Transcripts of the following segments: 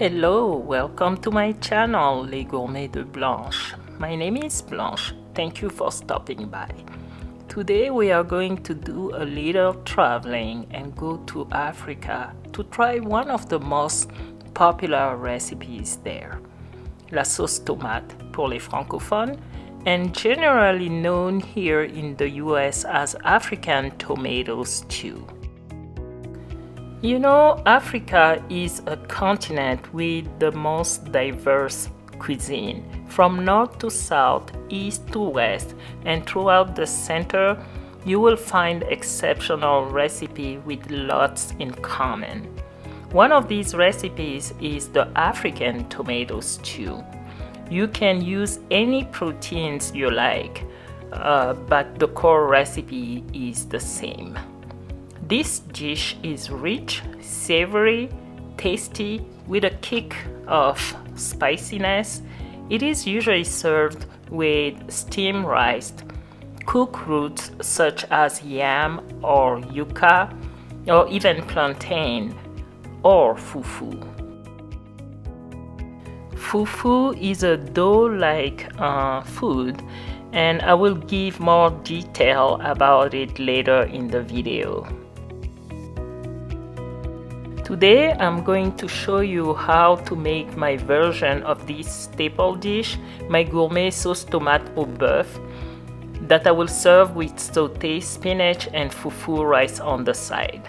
Hello, welcome to my channel, Les Gourmets de Blanche. My name is Blanche. Thank you for stopping by. Today we are going to do a little traveling and go to Africa to try one of the most popular recipes there, la sauce tomate pour les francophones, and generally known here in the US as African tomato stew. You know, Africa is a continent with the most diverse cuisine, from north to south, east to west, and throughout the center, you will find exceptional recipes with lots in common. One of these recipes is the African tomato stew. You can use any proteins you like, but the core recipe is the same. This dish is rich, savory, tasty, with a kick of spiciness. It is usually served with steamed rice, cooked roots such as yam or yuca, or even plantain or fufu. Fufu is a dough-like food, and I will give more detail about it later in the video. Today I'm going to show you how to make my version of this staple dish, my gourmet sauce tomate au bœuf, that I will serve with sautéed spinach and fufu rice on the side.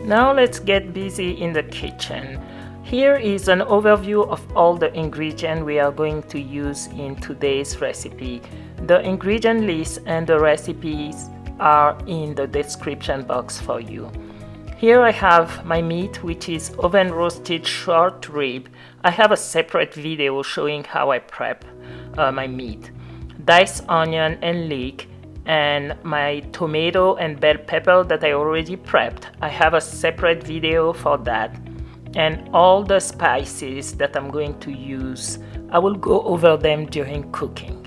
Now let's get busy in the kitchen. Here is an overview of all the ingredients we are going to use in today's recipe. The ingredient list and the recipes are in the description box for you. Here I have my meat, which is oven roasted short rib. I have a separate video showing how I prep my meat. Diced onion and leek, and my tomato and bell pepper that I already prepped. I have a separate video for that. And all the spices that I'm going to use, I will go over them during cooking.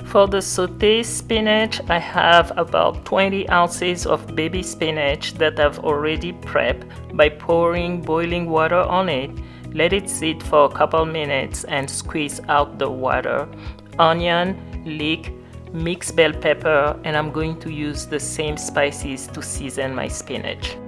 For the sautéed spinach, I have about 20 ounces of baby spinach that I've already prepped by pouring boiling water on it. Let it sit for a couple minutes and squeeze out the water. Onion, leek, mixed bell pepper, and I'm going to use the same spices to season my spinach.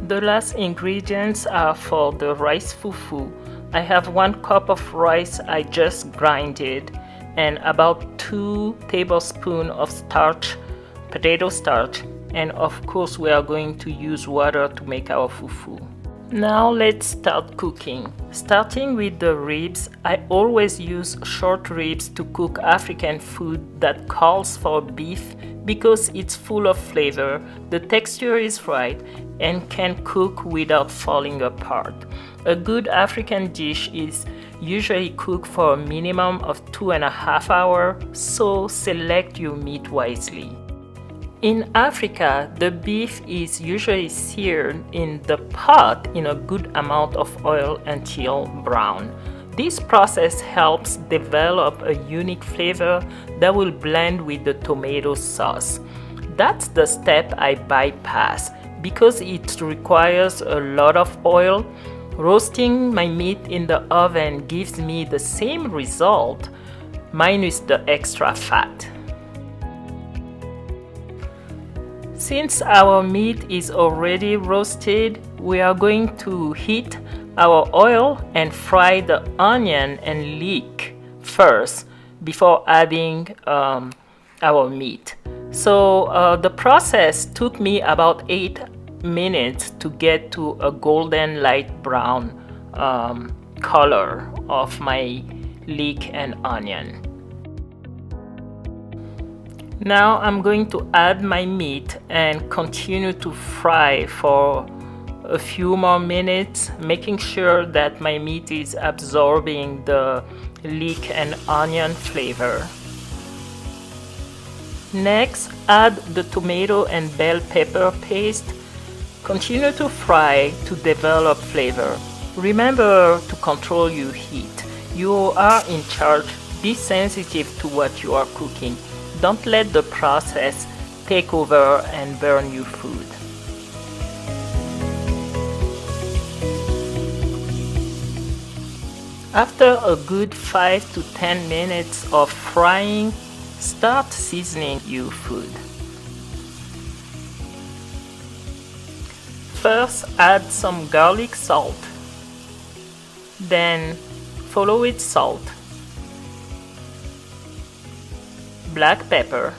The last ingredients are for the rice fufu. I have 1 cup of rice I just grinded, and about 2 tablespoons of starch, potato starch, and of course we are going to use water to make our fufu. Now let's start cooking. Starting with the ribs, I always use short ribs to cook African food that calls for beef because it's full of flavor, the texture is right, and can cook without falling apart. A good African dish is usually cooked for a minimum of 2.5 hours, so select your meat wisely. In Africa, the beef is usually seared in the pot in a good amount of oil until brown. This process helps develop a unique flavor that will blend with the tomato sauce. That's the step I bypass because it requires a lot of oil. Roasting my meat in the oven gives me the same result, minus the extra fat. Since our meat is already roasted, we are going to heat our oil and fry the onion and leek first before adding our meat. So the process took me about 8 minutes to get to a golden light brown color of my leek and onion. Now I'm going to add my meat and continue to fry for a few more minutes, making sure that my meat is absorbing the leek and onion flavor. Next, add the tomato and bell pepper paste. Continue to fry to develop flavor. Remember to control your heat. You are in charge. Be sensitive to what you are cooking. Don't let the process take over and burn your food. After a good 5 to 10 minutes of frying, start seasoning your food. First, add some garlic salt. Then follow with salt, black pepper,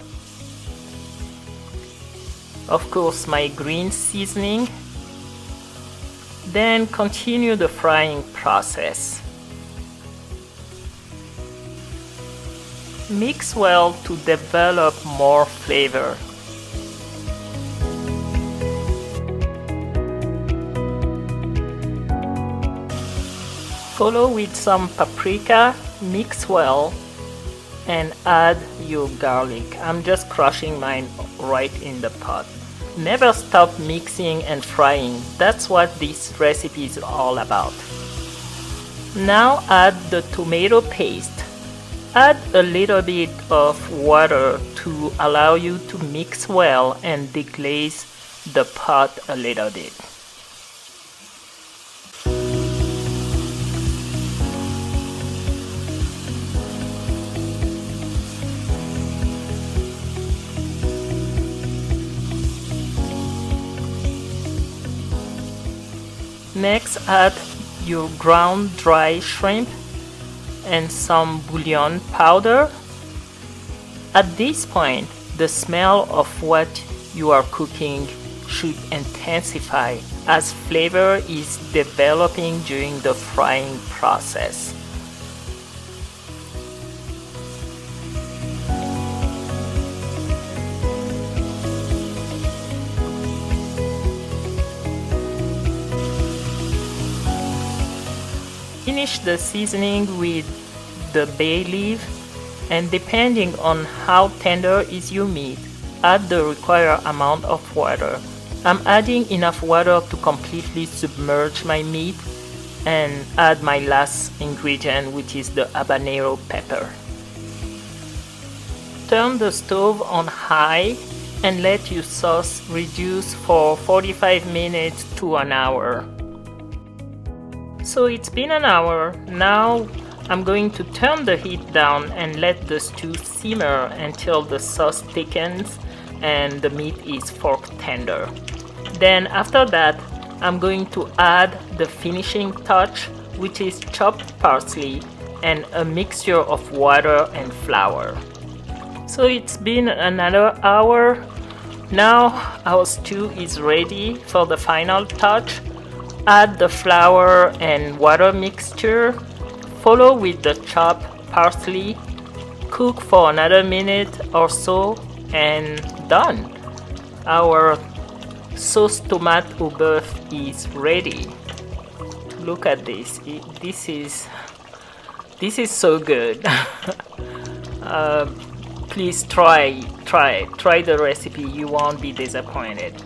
of course my green seasoning. Then continue the frying process. Mix well to develop more flavor. Follow with some paprika, mix well, and add your garlic. I'm just crushing mine right in the pot. Never stop mixing and frying. That's what this recipe is all about. Now add the tomato paste. Add a little bit of water to allow you to mix well and deglaze the pot a little bit. Next, add your ground dry shrimp and some bouillon powder. At this point, the smell of what you are cooking should intensify as flavor is developing during the frying process. Finish the seasoning with the bay leaf, and depending on how tender is your meat, add the required amount of water. I'm adding enough water to completely submerge my meat and add my last ingredient, which is the habanero pepper. Turn the stove on high and let your sauce reduce for 45 minutes to an hour. So it's been an hour. Now I'm going to turn the heat down and let the stew simmer until the sauce thickens and the meat is fork tender. Then after that, I'm going to add the finishing touch, which is chopped parsley and a mixture of water and flour. So it's been another hour. Now our stew is ready for the final touch. Add the flour and water mixture, follow with the chopped parsley, cook for another minute or so, and done. Our sauce tomate au bœuf is ready. Look at this. This is so good. Please try the recipe. You won't be disappointed.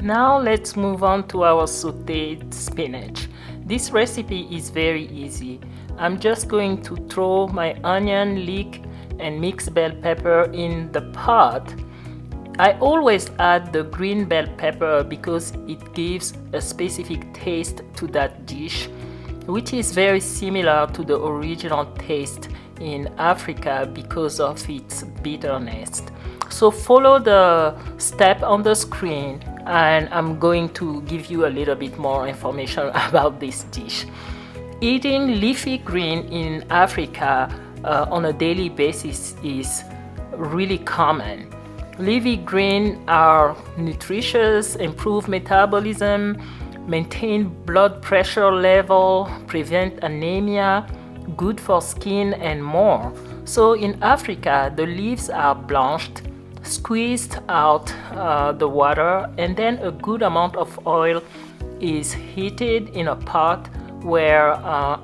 Now let's move on to our sautéed spinach. This recipe is very easy. I'm just going to throw my onion, leek, and mixed bell pepper in the pot. I always add the green bell pepper because it gives a specific taste to that dish, which is very similar to the original taste in Africa because of its bitterness. So follow the step on the screen and I'm going to give you a little bit more information about this dish. Eating leafy green in Africa on a daily basis is really common. Leafy green are nutritious, improve metabolism, maintain blood pressure level, prevent anemia, good for skin and more. So in Africa, the leaves are blanched, squeezed out the water, and then a good amount of oil is heated in a pot where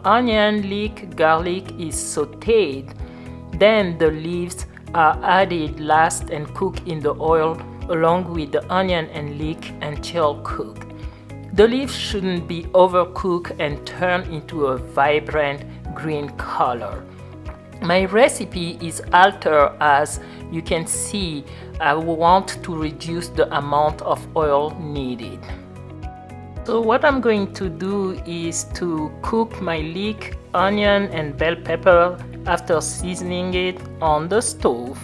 onion, leek, garlic is sautéed. Then the leaves are added last and cooked in the oil along with the onion and leek until cooked. The leaves shouldn't be overcooked and turn into a vibrant green color. My recipe is altered as you can see. I want to reduce the amount of oil needed. So what I'm going to do is to cook my leek, onion and bell pepper after seasoning it on the stove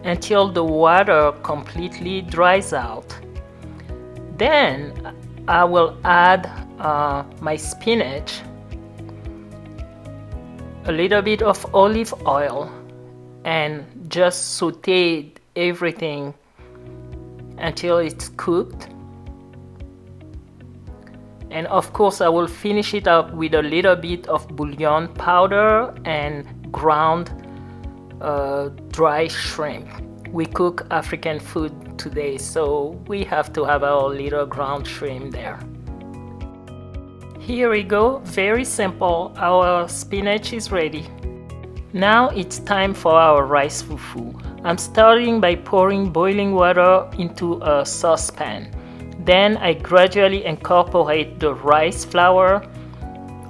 until the water completely dries out. Then I will add my spinach, a little bit of olive oil, and just saute everything until it's cooked. And of course I will finish it up with a little bit of bouillon powder and ground dry shrimp. We cook African food today, so we have to have our little ground shrimp there. Here we go, very simple. Our spinach is ready. Now it's time for our rice fufu. I'm starting by pouring boiling water into a saucepan. Then I gradually incorporate the rice flour,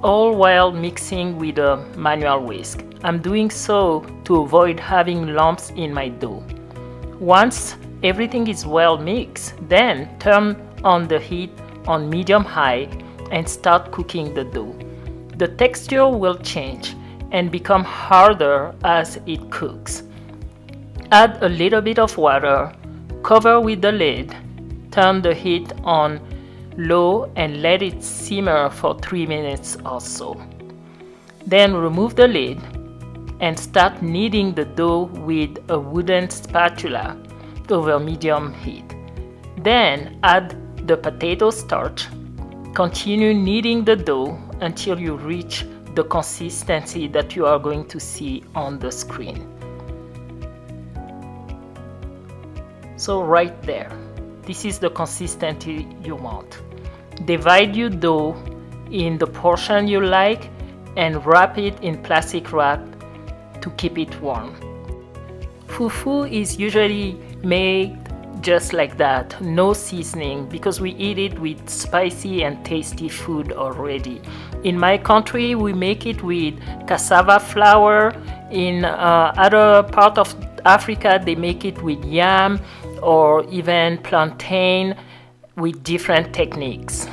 all while mixing with a manual whisk. I'm doing so to avoid having lumps in my dough. Once everything is well mixed, then turn on the heat on medium-high and start cooking the dough. The texture will change and become harder as it cooks. Add a little bit of water, cover with the lid, turn the heat on low and let it simmer for 3 minutes or so. Then remove the lid and start kneading the dough with a wooden spatula over medium heat. Then add the potato starch. Continue kneading the dough until you reach the consistency that you are going to see on the screen. So right there. This is the consistency you want. Divide your dough in the portion you like and wrap it in plastic wrap to keep it warm. Fufu is usually made just like that, no seasoning, because we eat it with spicy and tasty food already. In my country, we make it with cassava flour. In other part of Africa, they make it with yam or even plantain with different techniques.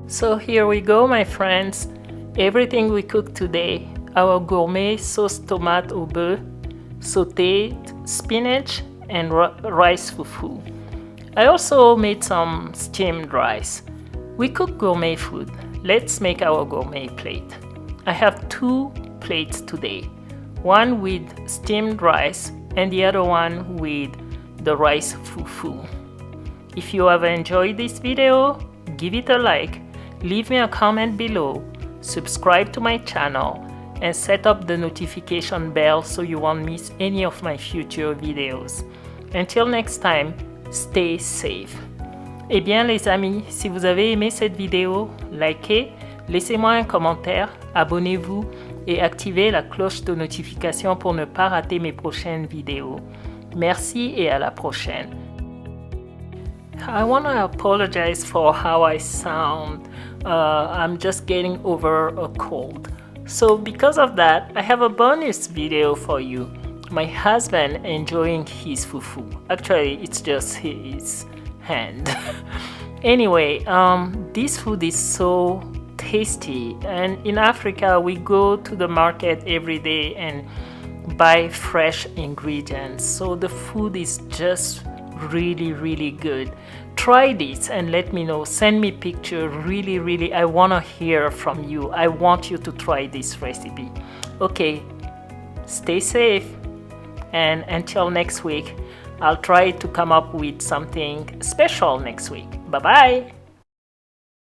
So here we go, my friends. Everything we cooked today: our gourmet sauce tomate au beurre, sautéed spinach, and rice fufu. I also made some steamed rice. We cook gourmet food. Let's make our gourmet plate. I have 2 plates today, one with steamed rice and the other one with the rice fufu. If you have enjoyed this video, give it a like, leave me a comment below, subscribe to my channel, and set up the notification bell so you won't miss any of my future videos. Until next time, stay safe. Eh bien les amis, si vous avez aimé cette vidéo, likez, laissez-moi un commentaire, abonnez-vous et activez la cloche de notification pour ne pas rater mes prochaines vidéos. Merci et à la prochaine. I want to apologize for how I sound. I'm just getting over a cold. So because of that, I have a bonus video for you. My husband enjoying his fufu. Actually, it's just his hand. Anyway, this food is so tasty, and in Africa we go to the market every day and buy fresh ingredients, so the food is just really good. Try this and let me know. Send me picture. Really, I want to hear from you. I want you to try this recipe. Okay, stay safe, and until next week, I'll try to come up with something special next week. Bye bye.